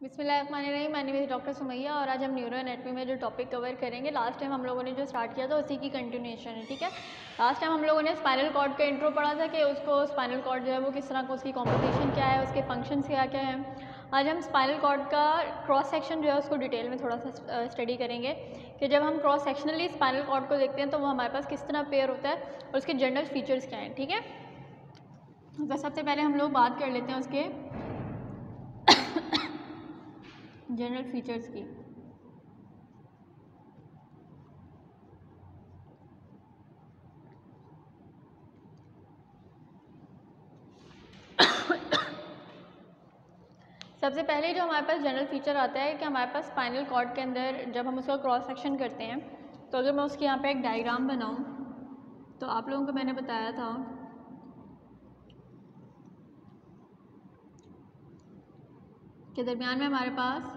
बिस्मिल्लाहिर्रहमानिर्रहीम। My name is doctor Sumaiya और आज हम न्यूरो एनाटमी में जो टॉपिक कवर करेंगे, लास्ट टाइम हम लोगों ने जो स्टार्ट किया था उसी की कंटिन्यूएशन है। ठीक है, लास्ट टाइम हम लोगों ने स्पाइनल कॉर्ड का इंट्रो पढ़ा था कि उसको स्पाइनल कॉर्ड जो है वो किस तरह का, उसकी कॉम्पोजिशन क्या है, उसके फंक्शंस क्या क्या हैं। आज हम स्पाइनल कॉर्ड का क्रॉस सेक्शन जो है उसको डिटेल में थोड़ा सा स्टडी करेंगे कि जब हम क्रॉस सेक्शनली स्पाइनल कॉर्ड को देखते हैं तो वो हमारे पास किस तरह पेयर होता है और उसके जनरल फीचर्स क्या हैं। ठीक है, तो सबसे पहले हम लोग बात कर लेते हैं उसके जनरल फीचर्स की। सबसे पहले जो हमारे पास जनरल फीचर आता है कि हमारे पास स्पाइनल कॉर्ड के अंदर जब हम उसका क्रॉस सेक्शन करते हैं तो अगर मैं उसके यहाँ पे एक डायग्राम बनाऊँ तो आप लोगों को मैंने बताया था कि दरमियान में हमारे पास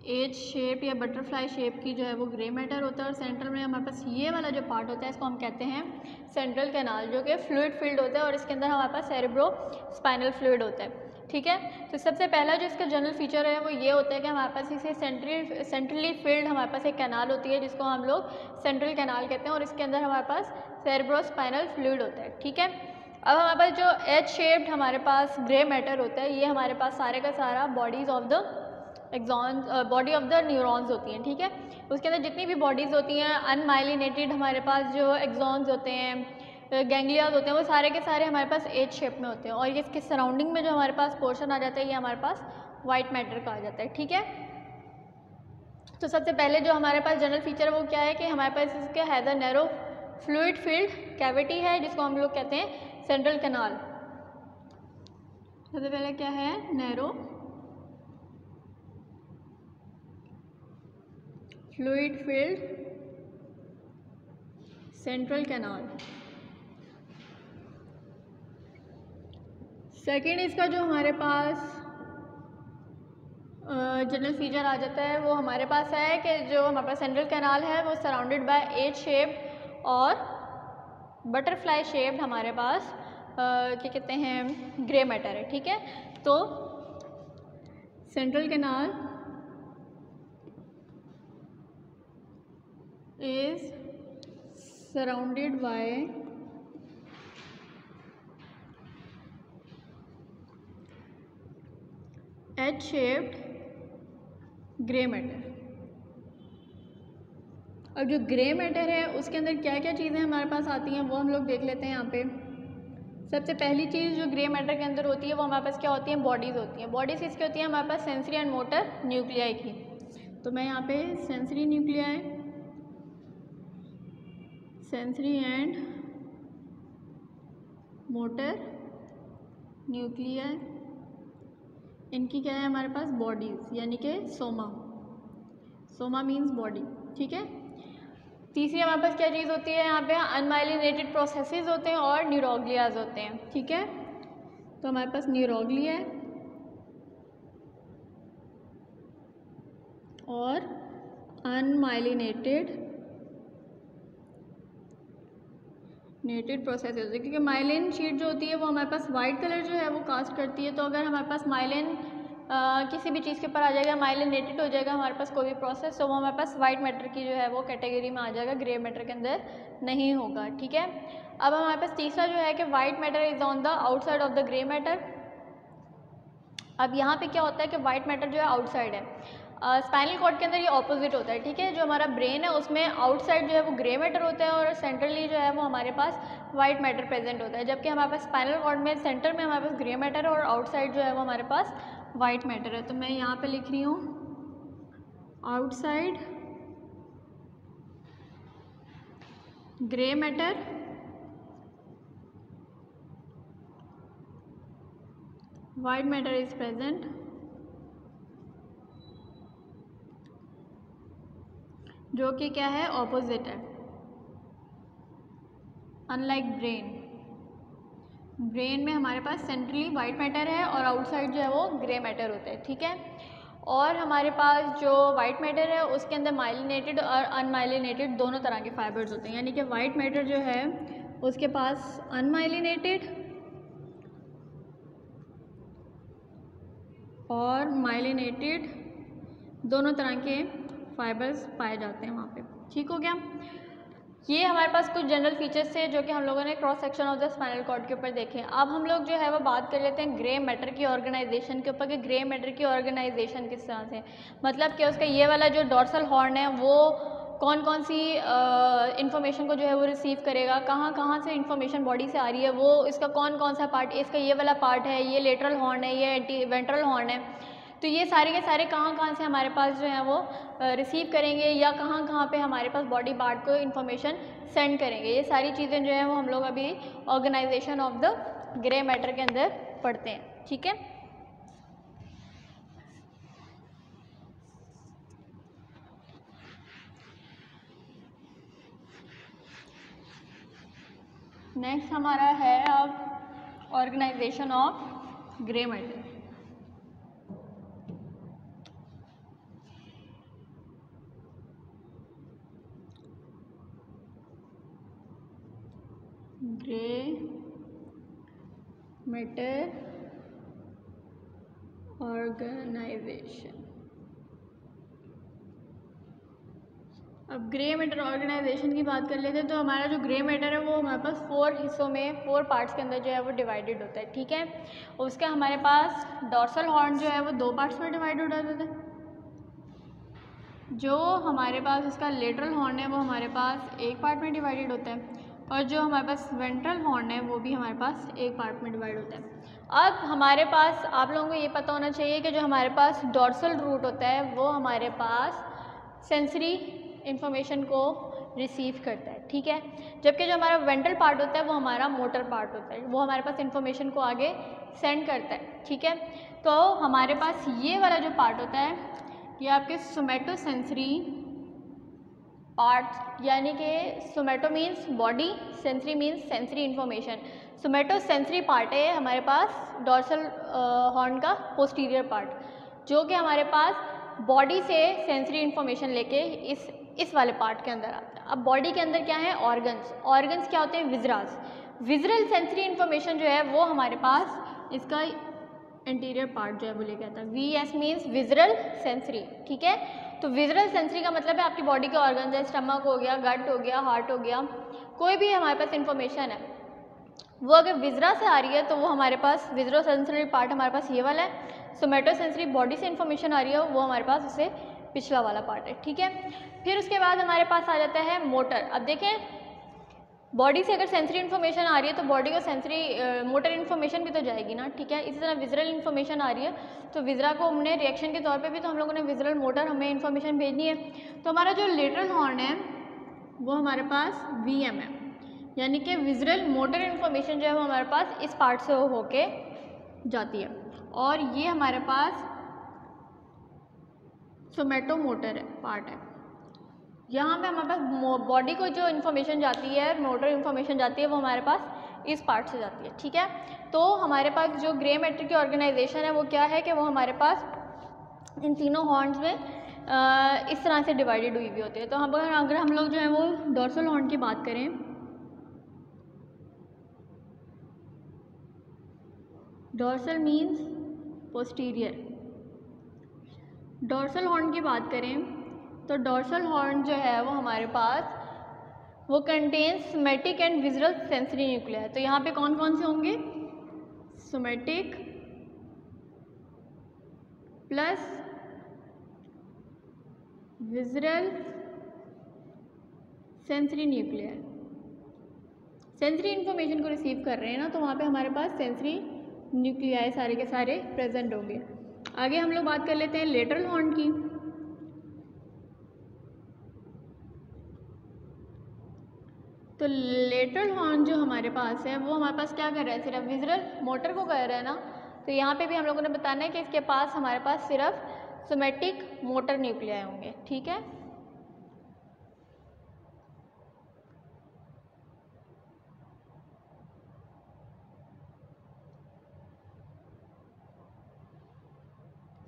एज शेप या बटरफ्लाई शेप की जो है वो ग्रे मैटर होता है और सेंटर में हमारे पास ये वाला जो पार्ट होता है इसको हम कहते हैं सेंट्रल कैनाल, जो कि फ्लूइड फील्ड होता है और इसके अंदर हमारे पास सेरेब्रो स्पाइनल फ्लूइड होता है। ठीक है, तो सबसे पहला जो इसका जनरल फीचर है वो ये होता है कि हमारे पास इसे सेंट्रली फील्ड हमारे पास एक कैनाल होती है जिसको हम लोग सेंट्रल कैनाल कहते हैं और इसके अंदर हमारे पास सेरेब्रो स्पाइनल फ्लूइड होता है। ठीक है, अब हमारे पास जो एच शेप्ड हमारे पास ग्रे मैटर होता है ये हमारे पास सारे का सारा bodies of the axon body of the neurons होती हैं। ठीक है, उसके अंदर जितनी भी बॉडीज़ होती हैं अनमाइलिनेटेड हमारे पास जो एक्सॉन्स होते हैं, गैंग्लियाज होते हैं, वो सारे के सारे हमारे पास एज शेप में होते हैं और ये इसके सराउंडिंग में जो हमारे पास पोर्शन आ जाता है ये हमारे पास वाइट मैटर का आ जाता है। ठीक है, तो सबसे पहले जो हमारे पास जनरल फीचर है वो क्या है कि हमारे पास इसके has a narrow fluid field cavity है जिसको हम लोग कहते हैं सेंट्रल कैनाल। सबसे पहले क्या है, narrow fluid field central canal. Second इसका जो हमारे पास जनरल फीचर आ जाता है वो हमारे पास है कि जो हमारे पास सेंट्रल कैनाल है वो सराउंडेड बाय एज शेप्ड और बटरफ्लाई शेप्ड हमारे पास क्या कहते हैं ग्रे मैटर है। ठीक है, तो central canal is surrounded by H-shaped grey matter. अब जो ग्रे मैटर है उसके अंदर क्या क्या चीज़ें हमारे पास आती हैं वो हम लोग देख लेते हैं। यहाँ पे सबसे पहली चीज़ जो ग्रे मैटर के अंदर होती है वो हमारे पास क्या होती हैं, बॉडीज़ होती हैं। बॉडीज़ किसकी होती हैं, हमारे पास सेंसरी एंड मोटर न्यूक्लियाई की। तो मैं यहाँ पे sensory nuclei, sensory and motor nuclei, इनकी क्या है हमारे पास बॉडीज़, यानी कि सोमा। Soma means body. ठीक है, तीसरी हमारे पास क्या चीज़ होती है, यहाँ पे अनमाइलिनेटेड प्रोसेसेस होते हैं और न्यूरोग्लियाज होते हैं। ठीक है, तो हमारे पास न्यूरोग्लिया है और अनमाइलिनेटेड प्रोसेस होती है, क्योंकि माइलिन शीट जो होती है वो हमारे पास वाइट कलर जो है वो कास्ट करती है। तो अगर हमारे पास माइलिन किसी भी चीज़ के ऊपर आ जाएगा, माइलिनेटेड हो जाएगा हमारे पास कोई भी प्रोसेस, तो वो हमारे पास वाइट मैटर की जो है वो कैटेगरी में आ जाएगा, ग्रे मैटर के अंदर नहीं होगा। ठीक है, अब हमारे पास तीसरा जो है कि white matter is on the outside of the grey matter. अब यहाँ पे क्या होता है कि वाइट मैटर जो है आउटसाइड है, स्पाइनल कॉर्ड के अंदर ये ऑपोजिट होता है। ठीक है, जो हमारा ब्रेन है उसमें आउटसाइड जो है वो ग्रे मैटर होता है और सेंट्रली जो है वो हमारे पास वाइट मैटर प्रेजेंट होता है, जबकि हमारे पास स्पाइनल कॉर्ड में सेंटर में हमारे पास ग्रे मैटर है और आउटसाइड जो है वो हमारे पास वाइट मैटर है। तो मैं यहाँ पे लिख रही हूँ outside grey matter, white matter is present, जो कि क्या है, ऑपोजिट है। अनलाइक ब्रेन में हमारे पास सेंट्रली वाइट मैटर है और आउटसाइड जो है वो ग्रे मैटर होता है। ठीक है, और हमारे पास जो वाइट मैटर है उसके अंदर माइलिनेटेड और अनमाइलिनेटेड दोनों तरह के फाइबर्स होते हैं, यानी कि वाइट मैटर जो है उसके पास अनमाइलिनेटेड और माइलिनेटेड दोनों तरह के फाइबर्स पाए जाते हैं वहाँ पे। ठीक हो गया। ये हमारे पास कुछ जनरल फीचर्स थे जो कि हम लोगों ने cross section of the spinal cord के ऊपर देखे। अब हम लोग जो है वो बात कर लेते हैं ग्रे मैटर की ऑर्गेनाइजेशन के ऊपर कि ग्रे मैटर की ऑर्गेनाइजेशन किस तरह से, मतलब कि उसका ये वाला जो डॉर्सल हॉर्न है वो कौन कौन सी इन्फॉर्मेशन को जो है वो रिसीव करेगा, कहाँ कहाँ से इन्फॉर्मेशन बॉडी से आ रही है, वो इसका कौन कौन सा पार्ट, इसका ये वाला पार्ट है, ये लेटरल हॉर्न है, ये एंटी वेंट्रल हॉर्न है, तो ये सारे के सारे कहाँ कहाँ से हमारे पास जो है वो रिसीव करेंगे या कहाँ कहाँ पे हमारे पास बॉडी पार्ट को इन्फॉर्मेशन सेंड करेंगे, ये सारी चीज़ें जो है वो हम लोग अभी organisation of the grey matter के अंदर पढ़ते हैं। ठीक है। नेक्स्ट हमारा है अब organisation of grey matter. Grey matter organisation. अब ग्रे मैटर ऑर्गेनाइजेशन की बात कर लेते हैं तो हमारा जो ग्रे मैटर है वो हमारे पास 4 हिस्सों में 4 पार्ट्स के अंदर जो है वो डिवाइडेड होता है। ठीक है। उसका हमारे पास डॉर्सल हॉर्न जो है वो 2 पार्ट्स में डिवाइड हो जाता है। जो हमारे पास इसका लेटरल हॉर्न है वो हमारे पास एक पार्ट में डिवाइडेड होता है और जो हमारे पास वेंट्रल हॉर्न है वो भी हमारे पास एक पार्ट में डिवाइड होता है। अब हमारे पास आप लोगों को ये पता होना चाहिए कि जो हमारे पास डॉर्सल रूट होता है वो हमारे पास सेंसरी इंफॉर्मेशन को रिसीव करता है। ठीक है। जबकि जो हमारा वेंट्रल पार्ट होता है वो हमारा मोटर पार्ट होता है, वो हमारे पास इंफॉर्मेशन को आगे सेंड करता है। ठीक है। तो हमारे पास ये वाला जो पार्ट होता है ये आपके सोमैटोसेंसरी पार्ट, यानी कि सोमैटो means body, sensory means sensory information. Somatosensory part है हमारे पास डॉर्सल हॉर्न का पोस्टीरियर पार्ट, जो कि हमारे पास बॉडी से सेंसरी इंफॉर्मेशन लेके इस वाले पार्ट के अंदर आता है। अब बॉडी के अंदर क्या है, ऑर्गन्स। ऑर्गन्स क्या होते हैं, विजरास। विजरल सेंसरी इंफॉर्मेशन जो है वो हमारे पास इसका इंटीरियर पार्ट जो है वो लेके आता है। VS means visceral sensory. ठीक है। तो विजरल सेंसरी का मतलब है आपकी बॉडी के ऑर्गन्स है, स्टमक हो गया, गट हो गया, हार्ट हो गया, कोई भी हमारे पास इंफॉर्मेशन है वो अगर विजरा से आ रही है तो वो हमारे पास विजरो सेंसरी पार्ट हमारे पास ये वाला है। सोमैटो सेंसरी बॉडी से इंफॉर्मेशन आ रही है वो हमारे पास उससे पिछला वाला पार्ट है। ठीक है। फिर उसके बाद हमारे पास आ जाता है मोटर। अब देखें बॉडी से अगर सेंसरी इन्फॉर्मेशन आ रही है तो बॉडी को सेंसरी मोटर इन्फॉर्मेशन भी तो जाएगी ना। ठीक है। इसी तरह विजरल इन्फॉर्मेशन आ रही है तो विजरा को हमने रिएक्शन के तौर पे भी तो हम लोगों ने विजरल मोटर हमें इन्फॉर्मेशन भेजनी है। तो हमारा जो लेटरल हॉर्न है वो हमारे पास VM है, यानी कि विजरल मोटर इन्फॉर्मेशन जो है वो हमारे पास इस पार्ट से होके जाती है और ये हमारे पास सोमैटो मोटर पार्ट है। यहाँ पे हमारे पास बॉडी को जो इन्फॉर्मेशन जाती है, मोटर इन्फॉर्मेशन जाती है वो हमारे पास इस पार्ट से जाती है। ठीक है। तो हमारे पास जो ग्रे मैटर की ऑर्गेनाइजेशन है वो क्या है कि वो हमारे पास इन तीनों हॉर्न्स में इस तरह से डिवाइडेड हुई भी होती है। तो अगर हम लोग जो है वो डॉर्सल हॉर्न की बात करें, dorsal means posterior. Dorsal horn की बात करें तो डॉर्सल हॉर्न जो है वो हमारे पास वो contains somatic and visceral sensory nuclei. तो यहाँ पे कौन कौन से होंगे, somatic plus visceral sensory nuclei. Sensory information को रिसीव कर रहे हैं ना, तो वहाँ पे हमारे पास सेंसरी न्यूक्लियाई सारे के सारे प्रेजेंट होंगे। आगे हम लोग बात कर लेते हैं लेटरल हॉर्न की। तो लेटरल हॉर्न जो हमारे पास है वो हमारे पास क्या कर रहा है, सिर्फ विजरल मोटर को कर रहा है ना। तो यहाँ पे भी हम लोगों ने बताना है कि इसके पास हमारे पास सिर्फ सोमैटिक मोटर न्यूक्लियाई होंगे। ठीक है।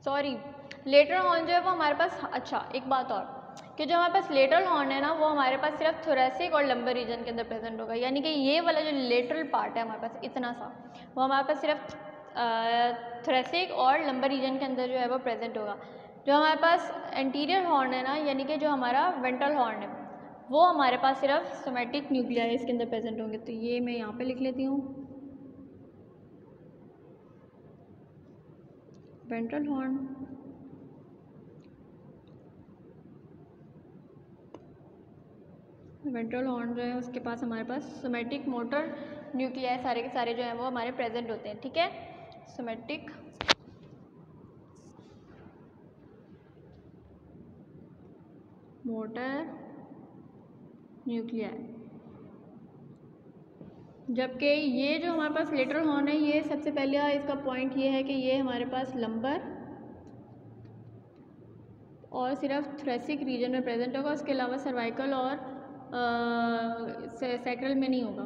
सॉरी, लेटरल हॉर्न जो है वो हमारे पास, अच्छा एक बात और कि जो हमारे पास लेटरल हॉर्न है ना वो हमारे पास सिर्फ थोरेसिक और लंबर रीजन के अंदर प्रेजेंट होगा, यानी कि ये वाला जो लेटरल पार्ट है हमारे पास इतना सा वो हमारे पास सिर्फ थोरेसिक और लंबर रीजन के अंदर जो है वो प्रेजेंट होगा। जो हमारे पास एंटीरियर हॉर्न है ना, यानी कि जो हमारा वेंट्रल हॉर्न है, वो हमारे पास सिर्फ सोमेटिक न्यूक्लियाई इसके अंदर प्रेजेंट होंगे। तो ये मैं यहाँ पे लिख लेती हूँ, वेंट्रल हॉर्न, वेंट्रल हॉर्न जो है उसके पास हमारे पास सोमेटिक मोटर न्यूक्लियाई सारे के सारे जो हैं वो हमारे प्रेजेंट होते हैं। ठीक है, सोमेटिक मोटर न्यूक्लियाई। जबकि ये जो हमारे पास लेटरल हॉर्न है, ये सबसे पहले इसका पॉइंट ये है कि ये हमारे पास लंबर और सिर्फ थोरेसिक रीजन में प्रेजेंट होगा, उसके अलावा सर्वाइकल और सैक्रल में नहीं होगा।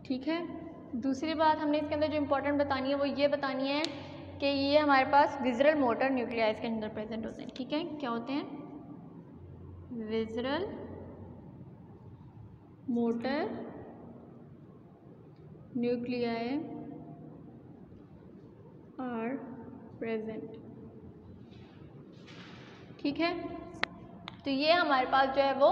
ठीक है, दूसरी बात हमने इसके अंदर जो इम्पोर्टेंट बतानी है वो ये बतानी है कि ये हमारे पास विज़रल मोटर न्यूक्लियाई इसके अंदर प्रेजेंट होते हैं। ठीक है, क्या होते हैं? विज़रल मोटर न्यूक्लियाई आर प्रेजेंट। ठीक है, तो ये हमारे पास जो है वो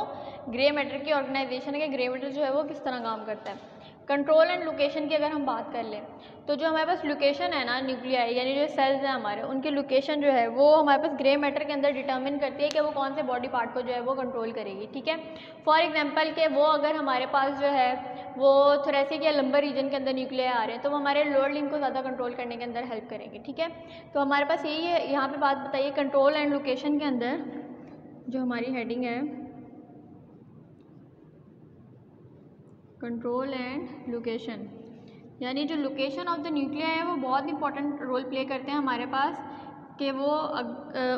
ग्रे मैटर की ऑर्गेनाइजेशन है कि ग्रे मैटर जो है वो किस तरह काम करता है। कंट्रोल एंड लोकेशन की अगर हम बात कर लें तो जो हमारे पास लोकेशन है ना न्यूक्लियाई, यानी जो सेल्स हैं हमारे, उनकी लोकेशन जो है वो हमारे पास ग्रे मैटर के अंदर डिटर्मिन करती है कि वो कौन से बॉडी पार्ट को जो है वो कंट्रोल करेगी। ठीक है, फॉर एग्जांपल के वो अगर हमारे पास जो है वो थोरेसिक या लंबर रीजन के अंदर न्यूक्लियाई आ रहे हैं तो वो हमारे लोअर लिम्ब को ज़्यादा कंट्रोल करने के अंदर हेल्प करेंगे। ठीक है, तो हमारे पास यही है, यहाँ पर बात बताइए कंट्रोल एंड लोकेशन के अंदर जो हमारी हेडिंग है, कंट्रोल एंड लोकेशन, यानी जो लोकेशन ऑफ द न्यूक्लियाई है वो बहुत इंपॉर्टेंट रोल प्ले करते हैं हमारे पास कि वो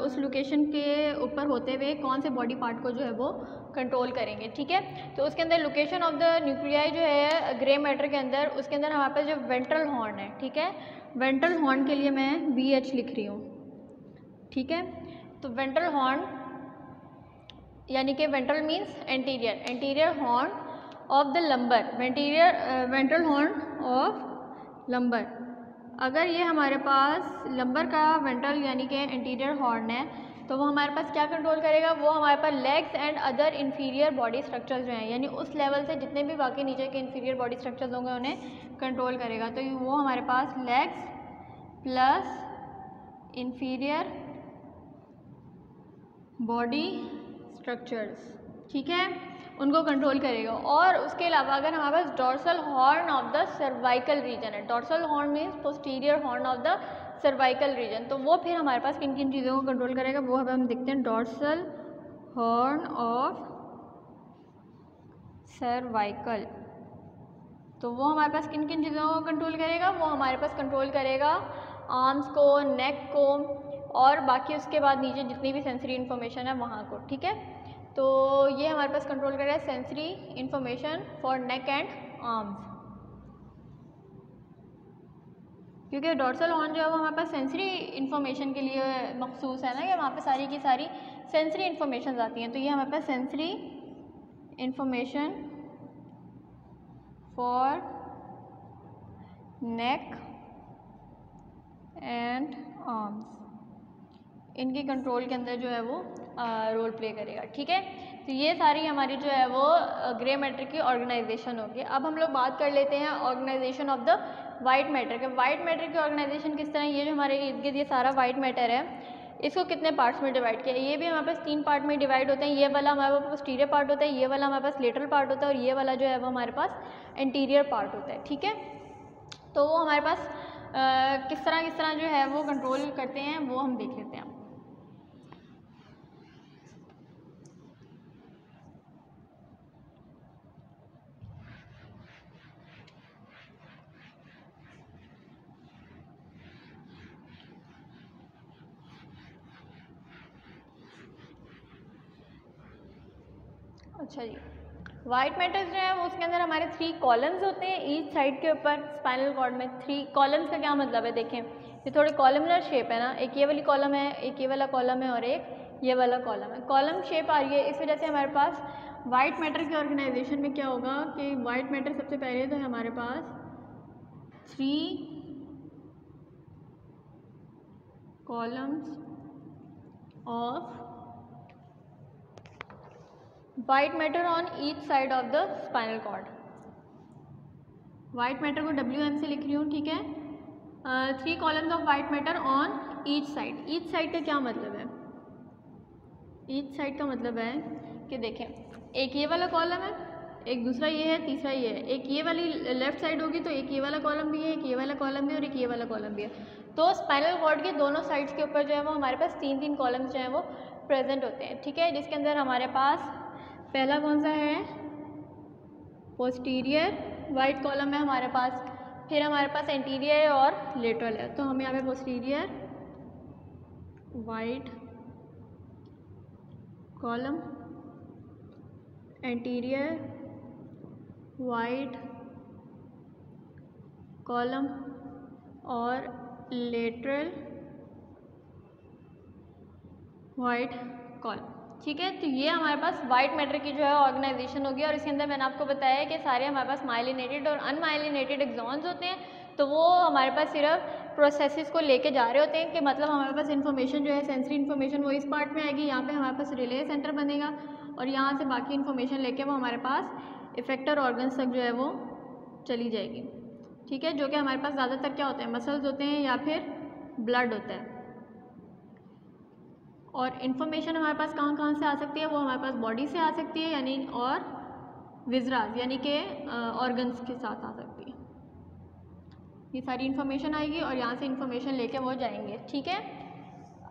उस लोकेशन के ऊपर होते हुए कौन से बॉडी पार्ट को जो है वो कंट्रोल करेंगे। ठीक है, तो उसके अंदर लोकेशन ऑफ द न्यूक्लियाई जो है ग्रे मैटर के अंदर, उसके अंदर हमारे पास जो वेंट्रल हॉर्न है, ठीक है, वेंट्रल हॉर्न के लिए मैं VH लिख रही हूँ। ठीक है, तो वेंट्रल हॉर्न यानी कि ventral means anterior, anterior horn of the lumbar, ventral horn of lumbar. अगर ये हमारे पास लंबर का वेंट्रल यानी कि एंटीरियर हॉर्न है तो वो हमारे पास क्या कंट्रोल करेगा? वो हमारे पास legs and other inferior body structures जो हैं, यानी उस लेवल से जितने भी बाकी नीचे के इन्फीरियर बॉडी स्ट्रक्चर्स होंगे उन्हें कंट्रोल करेगा। तो वो हमारे पास legs plus inferior body structures, ठीक है, उनको कंट्रोल करेगा। और उसके अलावा अगर हमारे पास dorsal horn of the cervical region है, dorsal horn means posterior horn of the cervical region, तो वो फिर हमारे पास किन किन चीज़ों को कंट्रोल करेगा वो अब हम देखते हैं। डॉर्सल हॉर्न ऑफ सर्वाइकल, तो वो हमारे पास किन किन चीज़ों को कंट्रोल करेगा? वो हमारे पास कंट्रोल करेगा आर्म्स को, नेक को और बाकी उसके बाद नीचे जितनी भी सेंसरी इन्फॉर्मेशन है वहाँ को। ठीक है, तो ये हमारे पास कंट्रोल कर रहा है sensory information for neck and arms, क्योंकि डॉर्सल हॉर्न जो है वो हमारे पास सेंसरी इन्फॉर्मेशन के लिए मखसूस है ना, कि वहाँ पे सारी की सारी सेंसरी इन्फॉर्मेशन आती हैं। तो ये हमारे पास sensory information for neck and arms, इनकी कंट्रोल के अंदर जो है वो रोल प्ले करेगा। ठीक है, तो ये सारी हमारी जो है वो ग्रे मैटर की ऑर्गेनाइजेशन होगी। अब हम लोग बात कर लेते हैं organisation of the white matter के। वाइट मैटर की ऑर्गेनाइजेशन किस तरह, ये जो हमारे इर्द गिर्द ये सारा वाइट मैटर है इसको कितने पार्ट्स में डिवाइड किया है? ये भी हमारे पास 3 पार्ट में डिवाइड होते हैं। ये वाला हमारे पास पोस्टीरियर पार्ट होता है, ये वाला हमारे पास लेटरल पार्ट होता है और ये वाला जो है वो हमारे पास एंटीरियर पार्ट होता है। ठीक है, तो वो हमारे पास किस तरह जो है वो कंट्रोल करते हैं वो हम देख लेते हैं। अच्छा जी, वाइट मैटर्स जो है वो उसके अंदर हमारे 3 कॉलम्स होते हैं ईच साइड के ऊपर स्पाइनल कॉर्ड में। 3 कॉलम्स का क्या मतलब है? देखें, ये थोड़े कॉलमनर शेप है ना, एक ये वाली कॉलम है, एक ये वाला कॉलम है और एक ये वाला कॉलम है। कॉलम शेप आ रही है इस वजह से हमारे पास वाइट मैटर के ऑर्गेनाइजेशन में क्या होगा कि वाइट मैटर सबसे पहले तो है हमारे पास 3 columns of white matter on each side of the spinal cord. White matter को WM से लिख रही हूँ, ठीक है। 3 columns of white matter on each side. Each side का क्या मतलब है? ईच साइड का मतलब है कि देखें, एक ये वाला कॉलम है, एक दूसरा ये है, तीसरा ये है। एक ये वाली लेफ्ट साइड होगी तो एक ये वाला कॉलम भी है, एक ये वाला कॉलम भी है और एक ये वाला कॉलम भी है। तो स्पाइनल कॉर्ड के दोनों साइड्स के ऊपर जो है वो हमारे पास 3-3 कॉलम्स जो है वो प्रेजेंट होते हैं, ठीक है। जिसके अंदर हमारे पास पहला कौन सा है? पोस्टीरियर वाइट कॉलम है हमारे पास, फिर हमारे पास एंटीरियर और लेटरल है। तो हम यहाँ पे posterior white column, anterior white column और लेटरल वाइट कॉलम, ठीक है। तो ये हमारे पास वाइट मैटर की जो है ऑर्गेनाइजेशन होगी और इसके अंदर मैंने आपको बताया है कि सारे हमारे पास माइलिनेटेड और अनमाइलिनेटेड एक्सॉन्स होते हैं। तो वो हमारे पास सिर्फ प्रोसेसेस को लेके जा रहे होते हैं कि मतलब हमारे पास इन्फॉर्मेशन जो है, सेंसरी इन्फॉर्मेशन वो इस पार्ट में आएगी, यहाँ पे हमारे पास रिले सेंटर बनेगा और यहाँ से बाकी इन्फॉर्मेशन लेके वो हमारे पास इफेक्टर ऑर्गन्स तक जो है वो चली जाएगी, ठीक है। जो कि हमारे पास ज़्यादातर क्या होते हैं? मसल्स होते हैं या फिर ब्लड होता है। और इन्फॉर्मेशन हमारे पास कहाँ कहाँ से आ सकती है? वो हमारे पास बॉडी से आ सकती है यानी, और विजरास यानी कि ऑर्गन्स के साथ आ सकती है। ये सारी इन्फॉर्मेशन आएगी और यहाँ से इन्फॉर्मेशन लेके वो जाएंगे, ठीक है।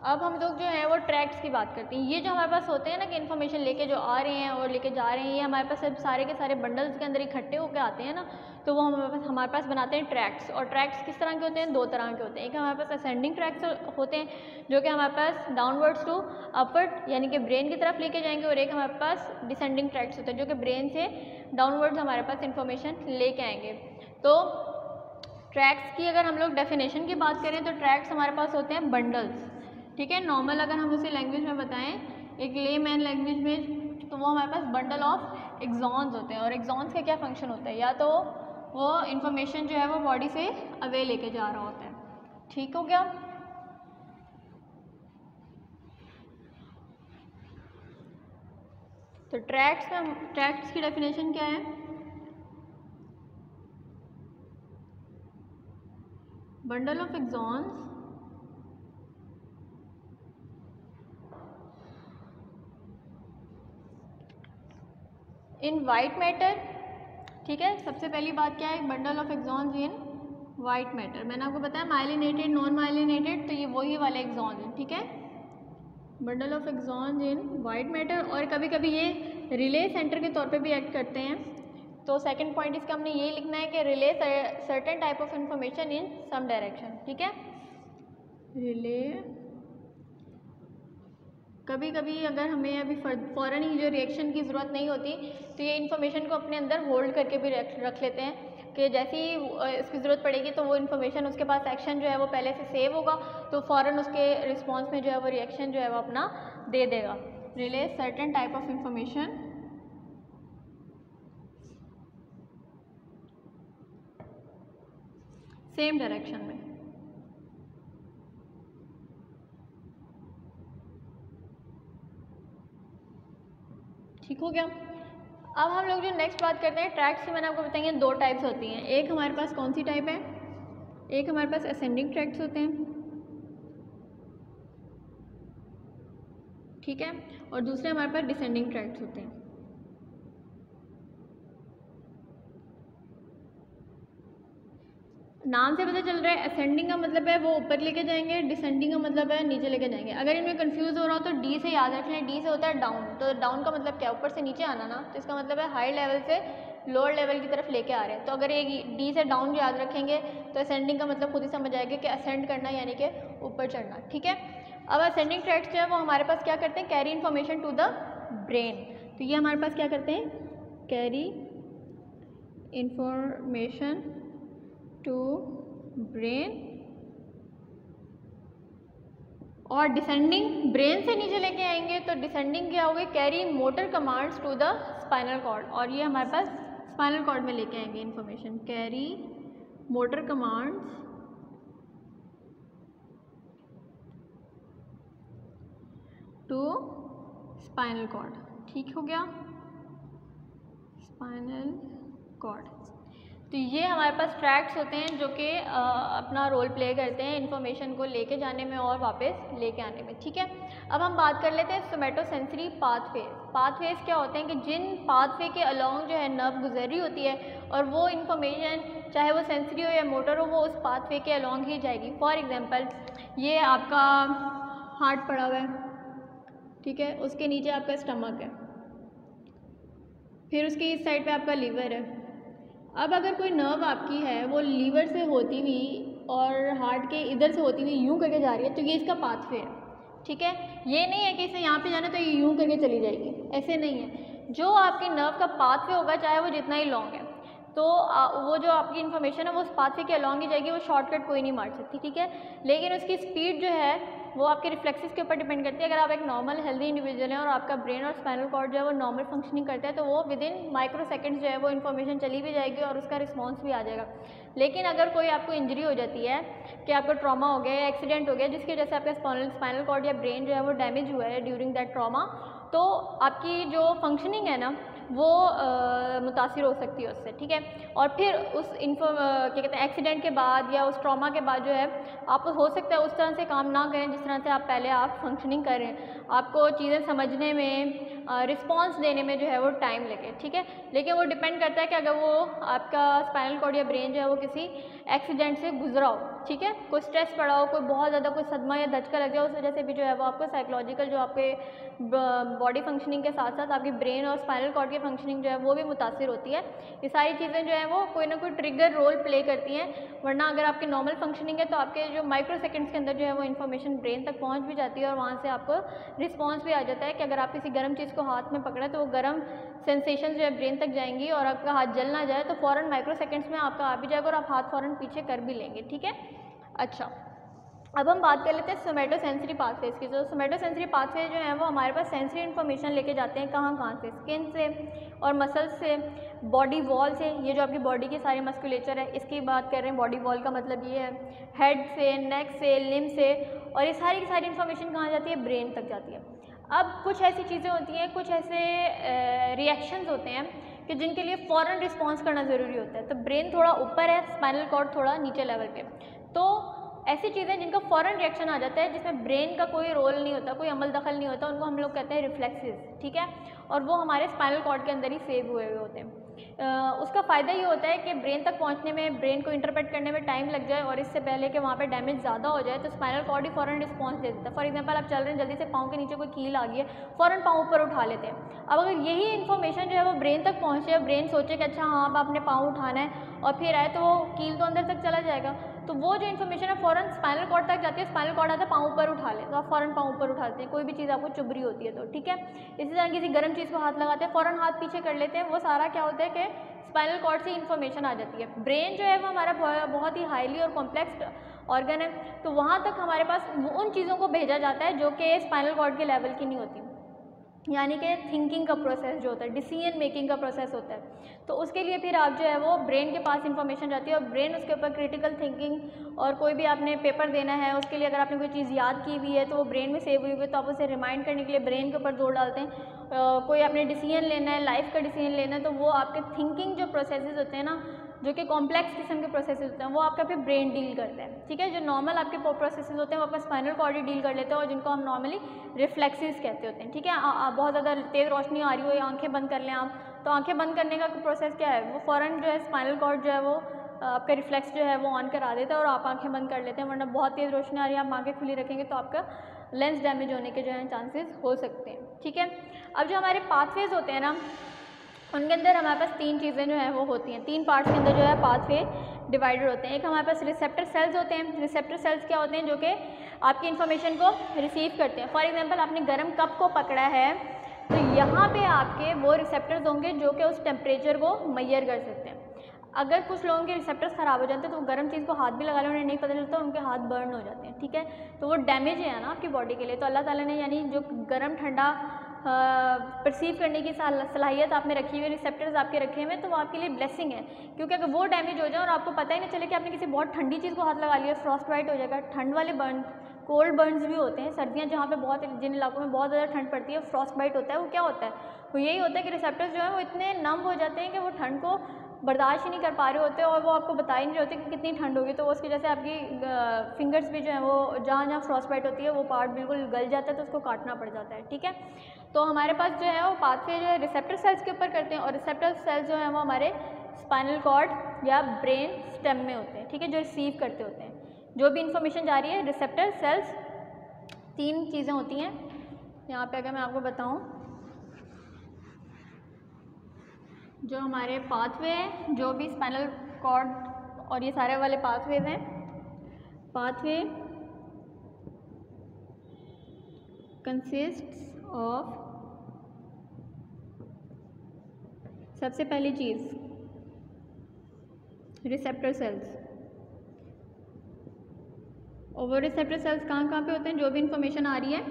अब हम लोग जो है वो ट्रैक्स की बात करते हैं। ये जो हमारे पास होते हैं ना कि इन्फॉर्मेशन लेके जो आ रहे हैं और लेके जा रहे हैं, ये हमारे पास सब सारे के सारे बंडल्स के अंदर इकट्ठे होकर आते हैं ना, तो वो हमारे पास बनाते हैं ट्रैक्स। और ट्रैक्स किस तरह के होते हैं? 2 तरह के होते हैं। एक हमारे पास असेंडिंग ट्रैक्स होते हैं जो कि हमारे पास डाउनवर्ड्स टू अपवर्ड यानी कि ब्रेन की तरफ लेके जाएंगे, और एक हमारे पास डिसेंडिंग ट्रैक्स होते हैं जो कि ब्रेन से डाउनवर्ड्स हमारे पास इन्फॉर्मेशन लेके आएंगे। तो ट्रैक्स की अगर हम लोग डेफिनेशन की बात करें तो ट्रैक्स हमारे पास होते हैं बंडल्स, ठीक है। नॉर्मल अगर हम उसे लैंग्वेज में बताएं, एक लेमैन लैंग्वेज में, तो वो हमारे पास बंडल ऑफ एक्सॉन्स होते हैं। और एक्सॉन्स का क्या फंक्शन होता है? या तो वो इन्फॉर्मेशन जो है वो बॉडी से अवे लेके जा रहा होता है, ठीक हो गया। तो ट्रैक्स की डेफिनेशन क्या है? Bundle of axons in white matter, ठीक है। सबसे पहली बात क्या है? Bundle of axons in white matter. मैंने आपको बताया माइलिनेटेड, नॉन माइलिनेटेड, तो ये वही वाले एक्सॉन हैं, ठीक है। Bundle of axons in white matter, और कभी कभी ये रिले सेंटर के तौर पे भी एक्ट करते हैं। तो सेकंड पॉइंट इसका हमने ये लिखना है कि relay certain type of information in some direction, ठीक है। रिले कभी कभी अगर हमें अभी फ़ौरन ही जो रिएक्शन की ज़रूरत नहीं होती तो ये इन्फॉर्मेशन को अपने अंदर होल्ड करके भी रख लेते हैं कि जैसे ही इसकी ज़रूरत पड़ेगी तो वो इन्फॉर्मेशन, उसके पास एक्शन जो है वो पहले से सेव होगा, तो फ़ौरन उसके रिस्पॉन्स में जो है वो रिएक्शन जो है वो अपना दे देगा। Relay certain type of information same direction में, ठीक हो गया। अब हम लोग जो नेक्स्ट बात करते हैं ट्रैक्स की, मैंने आपको बताएंगे 2 टाइप्स होती हैं। एक हमारे पास कौन सी टाइप है? एक हमारे पास असेंडिंग ट्रैक्स होते हैं, ठीक है, और दूसरे हमारे पास डिसेंडिंग ट्रैक्स होते हैं। नाम से पता चल रहा है असेंडिंग का मतलब है वो ऊपर लेके जाएंगे, डिसेंडिंग का मतलब है नीचे लेके जाएंगे। अगर इनमें कंफ्यूज हो रहा हो तो डी से याद रख लें। डी से होता है डाउन, तो डाउन का मतलब क्या? ऊपर से नीचे आना ना, तो इसका मतलब है हाई लेवल से लोअर लेवल की तरफ लेके आ रहे हैं। तो अगर ये डी से डाउन याद रखेंगे तो असेंडिंग का मतलब खुद ही समझ आएगा कि असेंड करना यानी कि ऊपर चढ़ना, ठीक है। अब असेंडिंग ट्रैक्स जो है वो हमारे पास क्या करते हैं? Carry information to the brain. तो ये हमारे पास क्या करते हैं? Carry information to brain. और डिसेंडिंग ब्रेन से नीचे लेके आएंगे तो डिसेंडिंग क्या होगी? Carry motor commands to the spinal cord, और ये हमारे पास स्पाइनल कॉर्ड में लेके आएंगे information. Carry motor commands to spinal cord. ठीक हो गया, स्पाइनल कॉर्ड। तो ये हमारे पास ट्रैक्ट्स होते हैं जो कि अपना रोल प्ले करते हैं इन्फॉर्मेशन को लेके जाने में और वापस लेके आने में। ठीक है, अब हम बात कर लेते हैं सोमैटोसेंसरी पाथवेज। पाथवेज क्या होते हैं कि जिन पाथवे के अलॉन्ग जो है नर्व गुजर रही होती है और वो इन्फॉर्मेशन चाहे वो सेंसरी हो या मोटर हो वो उस पाथवे के अलॉन्ग ही जाएगी। फॉर एग्जांपल ये आपका हार्ट पड़ा हुआ है, ठीक है, उसके नीचे आपका स्टमक है, फिर उसकी इस साइड पे आपका लीवर है। अब अगर कोई नर्व आपकी है वो लीवर से होती हुई और हार्ट के इधर से होती हुई यूं करके जा रही है तो ये इसका पाथवे है। ठीक है, ये नहीं है कि इसे यहाँ पे जाना तो ये यूं करके चली जाएगी, ऐसे नहीं है। जो आपके नर्व का पाथवे होगा चाहे वो जितना ही लॉन्ग है तो वो जो आपकी इन्फॉर्मेशन है वो उस पाथवे के अलॉन्ग ही जाएगी, वो शॉर्टकट कोई नहीं मार सकती। ठीक है, लेकिन उसकी स्पीड जो है वो आपके रिफ्लेक्सेस के ऊपर डिपेंड करती है। अगर आप एक नॉर्मल हेल्दी इंडिविजुअल हैं और आपका ब्रेन और स्पाइनल कॉर्ड जो है वो नॉर्मल फंक्शनिंग करता है तो वो विद इन माइक्रो सेकेंड्स जो है वो इन्फॉर्मेशन चली भी जाएगी और उसका रिस्पॉन्स भी आ जाएगा। लेकिन अगर कोई आपको इंजरी हो जाती है कि आपको ट्रॉमा हो गया या एक्सीडेंट हो गया जिसकी वजह से आपका स्पाइनल कॉर्ड या ब्रेन जो है वो डैमेज हुआ है ड्यूरिंग दैट ट्रॉमा, तो आपकी जो फंक्शनिंग है ना वो मुतासिर हो सकती है उससे। ठीक है, और फिर उस क्या कहते हैं एक्सीडेंट के बाद या उस ट्रॉमा के बाद जो है आप हो सकता है उस तरह से काम ना करें जिस तरह से आप पहले आप फंक्शनिंग कर रहे हैं, आपको चीज़ें समझने में रिस्पॉन्स देने में जो है वो टाइम लगे। ठीक है, लेकिन वो डिपेंड करता है कि अगर वो आपका स्पाइनल कॉर्ड या ब्रेन जो है वो किसी एक्सीडेंट से गुजरा हो, ठीक है, कोई स्ट्रेस पड़ा हो, कोई बहुत ज़्यादा कोई सदमा या धचका लग जाए, उस वजह से भी जो है वो आपको साइकोलॉजिकल जो आपके बॉडी फंक्शनिंग के साथ साथ आपकी ब्रेन और स्पाइनल कॉर्ड की फंक्शनिंग जो है वो भी मुतासिर होती है। ये सारी चीज़ें जो है वो कोई ना कोई ट्रिगर रोल प्ले करती हैं, वरना अगर आपकी नॉर्मल फंक्शनिंग है तो आपके जो माइक्रो सेकेंड्स के अंदर जो है वो इन्फॉर्मेशन ब्रेन तक पहुँच भी जाती है और वहाँ से आपको रिस्पॉन्स भी आ जाता है कि अगर आप किसी गर्म चीज़ को हाथ में पकड़ें तो वो गर्म सेंसेशन जो है ब्रेन तक जाएंगी और आपका हाथ जल ना जाए तो फ़ौरन माइक्रो सेकेंड्स में आपका आ भी जाएगा और आप हाथ फ़ौरन पीछे कर भी लेंगे। ठीक है, अच्छा अब हम बात कर लेते हैं सोमैटोसेंसरी पाथवेज की। तो सोमैटोसेंसरी पाथवे जो है वो हमारे पास सेंसरी इन्फॉर्मेशन लेके जाते हैं कहाँ से, स्किन से और मसल्स से, बॉडी वॉल से, ये जो आपकी बॉडी की सारी मस्कुलेचर है इसकी बात कर रहे हैं, बॉडी वॉल का मतलब ये है, हेड से, नेक से, लिम्ब से, और ये सारी की सारी इन्फॉर्मेशन कहाँ जाती है, ब्रेन तक जाती है। अब कुछ ऐसी चीज़ें होती हैं, कुछ ऐसे रिएक्शंस होते हैं कि जिनके लिए फ़ौरन रिस्पॉन्स करना ज़रूरी होता है। तो ब्रेन थोड़ा ऊपर है, स्पाइनल कॉर्ड थोड़ा नीचे लेवल पे, तो ऐसी चीज़ें जिनका फ़ौरन रिएक्शन आ जाता है जिसमें ब्रेन का कोई रोल नहीं होता, कोई अमल दखल नहीं होता, उनको हम लोग कहते हैं रिफ्लेक्सेस। ठीक है, और वो हमारे स्पाइनल कॉर्ड के अंदर ही सेव हुए हुए होते हैं। उसका फ़ायदा ये होता है कि ब्रेन तक पहुंचने में, ब्रेन को इंटरप्रेट करने में टाइम लग जाए और इससे पहले कि वहाँ पे डैमेज ज़्यादा हो जाए तो स्पाइनल कॉर्ड ही फ़ौरन रिस्पॉन्स दे देता है। फॉर एग्जांपल आप चल रहे हैं, जल्दी से पाँव के नीचे कोई कील आ गई है, फ़ौरन पाँव ऊपर उठा लेते हैं। अब अगर यही इन्फॉर्मेशन जो है वो ब्रेन तक पहुँचे, ब्रेन सोचे कि अच्छा हाँ अब आपने पाँव उठाना है और फिर आए तो वो कील तो अंदर तक चला जाएगा, तो वो जो इन्फॉर्मेशन है फ़ौरन स्पाइनल कॉर्ड तक जाती है। स्पाइनल कॉर्ड आता है पाँव ऊपर उठा ले तो आप फ़ौरन पाँव ऊपर उठाते हैं, कोई भी चीज़ आपको चुभ रही होती है तो। ठीक है, इसी तरह किसी गर्म चीज़ को हाथ लगाते हैं, फ़ौरन हाथ पीछे कर लेते हैं, वो सारा क्या होता है कि स्पाइनल कॉर्ड से इन्फॉर्मेशन आ जाती है। ब्रेन जो है वो हमारा बहुत ही हाईली और कॉम्प्लेक्स ऑर्गन है, तो वहाँ तक हमारे पास उन चीज़ों को भेजा जाता है जो कि स्पाइनल कॉर्ड के लेवल की नहीं होती, यानी कि थिंकिंग का प्रोसेस जो होता है, डिसीजन मेकिंग का प्रोसेस होता है। तो उसके लिए फिर आप जो है वो ब्रेन के पास इंफॉर्मेशन जाती है और ब्रेन उसके ऊपर क्रिटिकल थिंकिंग, और कोई भी आपने पेपर देना है उसके लिए अगर आपने कोई चीज़ याद की हुई है तो वो ब्रेन में सेव हुई है तो आप उसे रिमाइंड करने के लिए ब्रेन के ऊपर जोर डालते हैं। कोई आपने डिसीजन लेना है, लाइफ का डिसीजन लेना है, तो वो आपके थिंकिंग जो प्रोसेसेस होते हैं ना, जो कि कॉम्प्लेक्स किस्म के प्रोसेसेस होते हैं, वो आपका फिर ब्रेन डील करता है। ठीक है, जो नॉर्मल आपके प्रोसेसेस होते हैं वो आपका स्पाइनल कॉर्ड ही डील कर लेते हैं और जिनको हम नॉर्मली रिफ्लेक्सेस कहते होते हैं। ठीक है, बहुत ज़्यादा तेज़ रोशनी आ रही हो या आंखें बंद कर लें आप, तो आंखें बंद करने का प्रोसेस क्या है, वो फ़ौरन जो है स्पाइनल कॉर्ड जो है वो आपका रिफ्लेक्स जो है वो ऑन करा देता है और आप आंखें बंद कर लेते हैं, वरना बहुत तेज़ रोशनी आ रही है आप आंखें खुली रखेंगे तो आपका लेंस डैमेज होने के जो है चांसेस हो सकते हैं। ठीक है, अब जो हमारे पाथवेज होते हैं ना, उनके अंदर हमारे पास तीन चीज़ें जो है वो होती हैं, तीन पार्ट्स के अंदर जो है पाथवे डिवाइडेड होते हैं। एक हमारे पास रिसेप्टर सेल्स होते हैं। रिसेप्टर सेल्स क्या होते हैं, जो कि आपकी इन्फॉर्मेशन को रिसीव करते हैं। फॉर एग्जांपल आपने गर्म कप को पकड़ा है तो यहाँ पे आपके वो रिसेप्टर्स होंगे जो कि उस टेम्परेचर को मेजर कर सकते हैं। अगर कुछ लोगों के रिसेप्टर्स ख़राब हो जाते हैं तो वो गर्म चीज़ को हाथ भी लगा लें, उन्हें नहीं पता चलता, उनके हाथ बर्न हो जाते हैं। ठीक है, तो वो डैमेज है ना आपकी बॉडी के लिए। तो अल्लाह ताला ने यानी जो गर्म ठंडा परसीव करने की सलाहियत आप में रखी हुई, रिसेप्टर्स आपके रखे हुए, तो वो आपके लिए ब्लेसिंग है। क्योंकि अगर वो डैमेज हो जाए और आपको पता ही नहीं चले कि आपने किसी बहुत ठंडी चीज़ को हाथ लगा लिया, फ्रॉस्ट बाइट हो जाएगा। ठंड वाले बर्न, कोल्ड बर्न्स भी होते हैं, सर्दियाँ जहाँ पे बहुत, जिन इलाकों में बहुत ज़्यादा ठंड पड़ती है, फ्रॉस्ट बाइट होता है। वो क्या होता है? वो यही होता है कि रिसेप्टर्स जो है वो इतने नम हो जाते हैं कि वो ठंड को बर्दाश्त ही नहीं कर पा रहे होते और वो आपको बता ही नहीं रहे होते कि कितनी ठंड होगी। तो उसकी वजह से आपकी फिंगर्स भी जो है वो जहाँ जहाँ फ्रॉस्ट बाइट होती है वो पार्ट बिल्कुल गल जाता है, तो उसको काटना पड़ जाता है। ठीक है, तो हमारे पास जो है वो पाथवे जो है रिसेप्टर सेल्स के ऊपर करते हैं, और रिसेप्टर सेल्स जो है वो हमारे स्पाइनल कॉर्ड या ब्रेन स्टेम में होते हैं। ठीक है, जो रिसीव करते होते हैं जो भी इंफॉर्मेशन जा रही है। रिसेप्टर सेल्स 3 चीज़ें होती हैं यहाँ पे, अगर मैं आपको बताऊँ, जो हमारे पाथवे हैं, जो भी स्पाइनल कॉर्ड और ये सारे वाले पाथवेज हैं। पाथवे कंसिस्ट्स ऑफ, सबसे पहली चीज़ रिसेप्टर सेल्स, और वो रिसेप्टर सेल्स कहाँ कहाँ पे होते हैं? जो भी इंफॉर्मेशन आ रही है,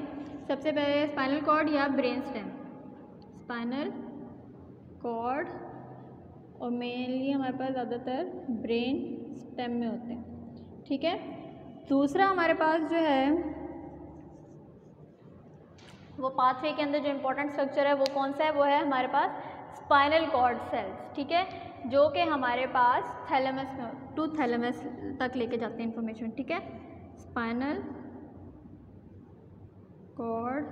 सबसे पहले स्पाइनल कॉर्ड या ब्रेन स्टेम, स्पाइनल कॉर्ड, और मेनली हमारे पास ज़्यादातर ब्रेन स्टेम में होते हैं। ठीक है, दूसरा हमारे पास जो है वो पाथवे के अंदर जो इम्पोर्टेंट स्ट्रक्चर है वो कौन सा है? वो है हमारे पास स्पाइनल कॉर्ड सेल्स। ठीक है, जो कि हमारे पास थैलेमस में, टू थैलेमस तक लेके जाते हैं इंफॉर्मेशन। ठीक है, स्पाइनल कॉर्ड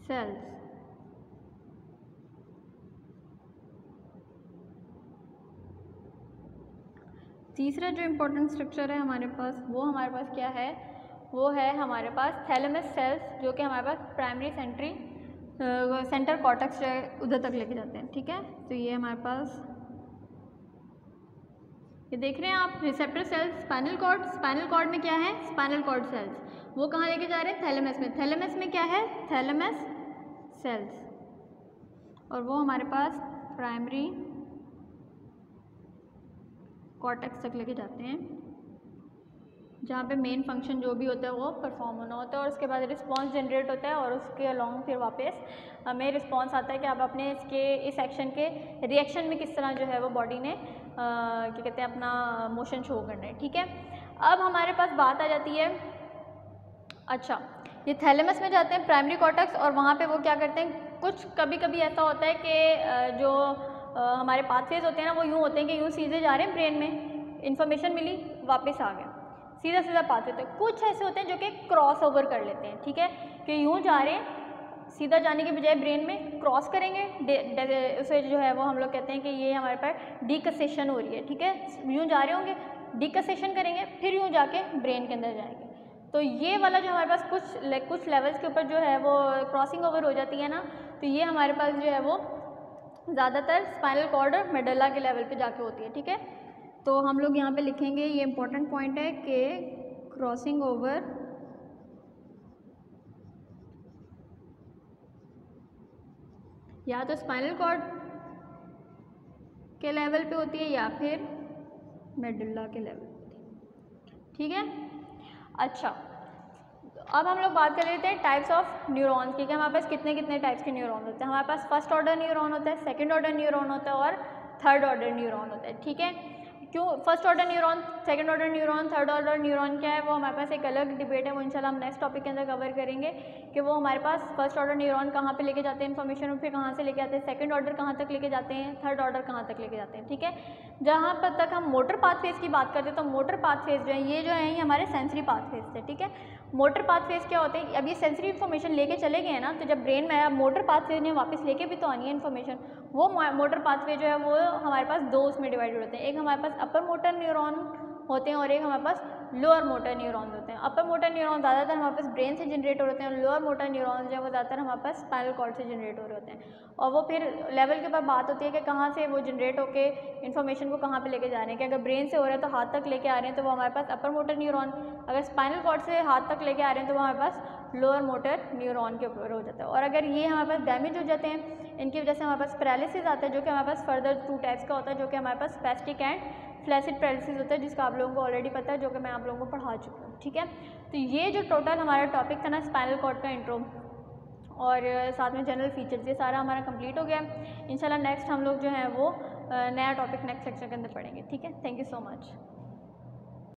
सेल्स। तीसरा जो इम्पोर्टेंट स्ट्रक्चर है हमारे पास, वो हमारे पास क्या है? वो है हमारे पास थैलेमस सेल्स, जो कि हमारे पास प्राइमरी सेंटर कॉर्टेक्स उधर तक लेके जाते हैं। ठीक है, तो ये हमारे पास, ये देख रहे हैं आप, receptor cells, spinal cord. Spinal cord में क्या है? स्पाइनल कॉर्ड सेल्स, वो कहाँ लेके जा रहे हैं? थैलेमस में। थैलेमस में क्या है? थैलेमस सेल्स, और वो हमारे पास प्राइमरी कॉर्टेक्स तक लेके जाते हैं, जहाँ पे मेन फंक्शन जो भी होता है वो परफॉर्म होना होता है, और उसके बाद रिस्पांस जनरेट होता है, और उसके अलॉन्ग फिर वापस हमें रिस्पांस आता है कि आप अपने इस एक्शन के रिएक्शन में किस तरह जो है वो बॉडी ने क्या कहते हैं अपना मोशन शो करना है। ठीक है, अब हमारे पास बात आ जाती है, अच्छा ये थैलेमस में जाते हैं प्राइमरी कॉर्टेक्स, और वहाँ पे वो क्या करते हैं, कुछ कभी कभी ऐसा होता है कि जो हमारे पाथवेज होते हैं ना, वो यूँ होते हैं कि यूँ सीधे जा रहे हैं ब्रेन में, इन्फॉर्मेशन मिली, वापस आ गए, सीधा सीधा पाथवे होते हैं। कुछ ऐसे होते हैं जो कि क्रॉस ओवर कर लेते हैं। ठीक है, कि यूँ जा रहे हैं, सीधा जाने के बजाय ब्रेन में क्रॉस करेंगे, उसे जो है वो हम लोग कहते हैं कि ये हमारे पास डीकसेशन हो रही है। ठीक है, यूँ जा रहे होंगे, डीकसेशन करेंगे, फिर यूँ जाके ब्रेन के अंदर जाएंगे। तो ये वाला जो हमारे पास कुछ लेवल्स के ऊपर जो है वो क्रॉसिंग ओवर हो जाती है ना, तो ये हमारे पास जो है वो ज़्यादातर स्पाइनल कॉर्ड और मेडुला के लेवल पे जाके होती है। ठीक है, तो हम लोग यहाँ पे लिखेंगे, ये इंपॉर्टेंट पॉइंट है कि क्रॉसिंग ओवर या तो स्पाइनल कॉर्ड के लेवल पे होती है या फिर मेडुला के लेवल पे। ठीक है, अच्छा अब हम लोग बात कर लेते हैं टाइप्स ऑफ न्यूरॉन्स की, कि हमारे पास कितने कितने टाइप्स के न्यूरॉन्स होते हैं। हमारे पास फर्स्ट ऑर्डर न्यूरॉन होता है, सेकंड ऑर्डर न्यूरॉन होता है, और थर्ड ऑर्डर न्यूरॉन होता है। ठीक है, क्यों first order neuron, second order neuron, third order neuron क्या है, वो हमारे पास एक अलग डिबेट है, वो इंशाल्लाह हम नेक्स्ट टॉपिक के अंदर कवर करेंगे कि वो हमारे पास फर्स्ट ऑर्डर न्यूरॉन कहाँ पे लेके जाते हैं इन्फॉर्मेशन, और फिर कहाँ से लेके आते हैं, सेकंड ऑर्डर कहाँ तक लेके जाते हैं, थर्ड ऑर्डर कहाँ तक लेके जाते हैं। ठीक है, जहाँ पर तक हम मोटर पाथवेज की बात करते हैं, तो मोटर पाथवेज जो है ये जो है ये हमारे सेंसरी पाथवेज थे। ठीक है, मोटर पाथवेज क्या होते हैं, अब ये सेंसरी इन्फॉर्मेशन लेके चले गए हैं ना, तो जब ब्रेन में आया, मोटर पाथवेज ने वापस लेके भी तो आनी है इन्फॉर्मेशन। वो मोटर पाथवे जो है वो हमारे पास दो उसमें डिवाइडेड होते हैं, एक हमारे पास अपर मोटर न्यूरॉन होते हैं और एक हमारे पास लोअर मोटर न्यूरॉन्स होते हैं। अपर मोटर न्यूरॉन ज़्यादातर हमारे पास ब्रेन से जनरेट हो रहे हैं, और लोअर मोटर न्यूरॉन्स जो है वो ज़्यादातर हमारे पास स्पाइनल कॉर्ड से जनरेट हो रहे होते हैं। और वो फिर लेवल के ऊपर बात होती है कि कहाँ से वो जनरेट होके इन्फॉर्मेशन को कहाँ पे लेके जा रहे हैं, कि अगर ब्रेन से हो रहा है तो हाथ तक लेके आ रहे हैं तो वो हमारे पास अपर मोटर न्यूरॉन, अगर स्पाइनल कॉर्ड से हाथ तक लेके आ रहे हैं तो वो हमारे पास लोअर मोटर न्यूरॉन के ऊपर हो जाता है। और अगर ये हमारे पास डैमेज हो जाते हैं, इनकी वजह से हमारे पास पैरालिसिस आता है, जो कि हमारे पास फर्दर 2 टाइप्स का होता है, जो कि हमारे पास स्पैस्टिक एंड फ्लैसिड पैरालिसिस होता है, जिसका आप लोगों को ऑलरेडी पता है, जो कि मैं आप लोगों को पढ़ा चुकी हूँ। ठीक है, तो ये जो टोटल हमारा टॉपिक था ना स्पाइनल कॉर्ड का इंट्रो, और साथ में जनरल फीचर्स, ये सारा हमारा कंप्लीट हो गया। इंशाल्लाह नेक्स्ट हम लोग जो है वो नया टॉपिक नेक्स्ट लेक्चर के अंदर पढ़ेंगे। ठीक है, थैंक यू सो मच।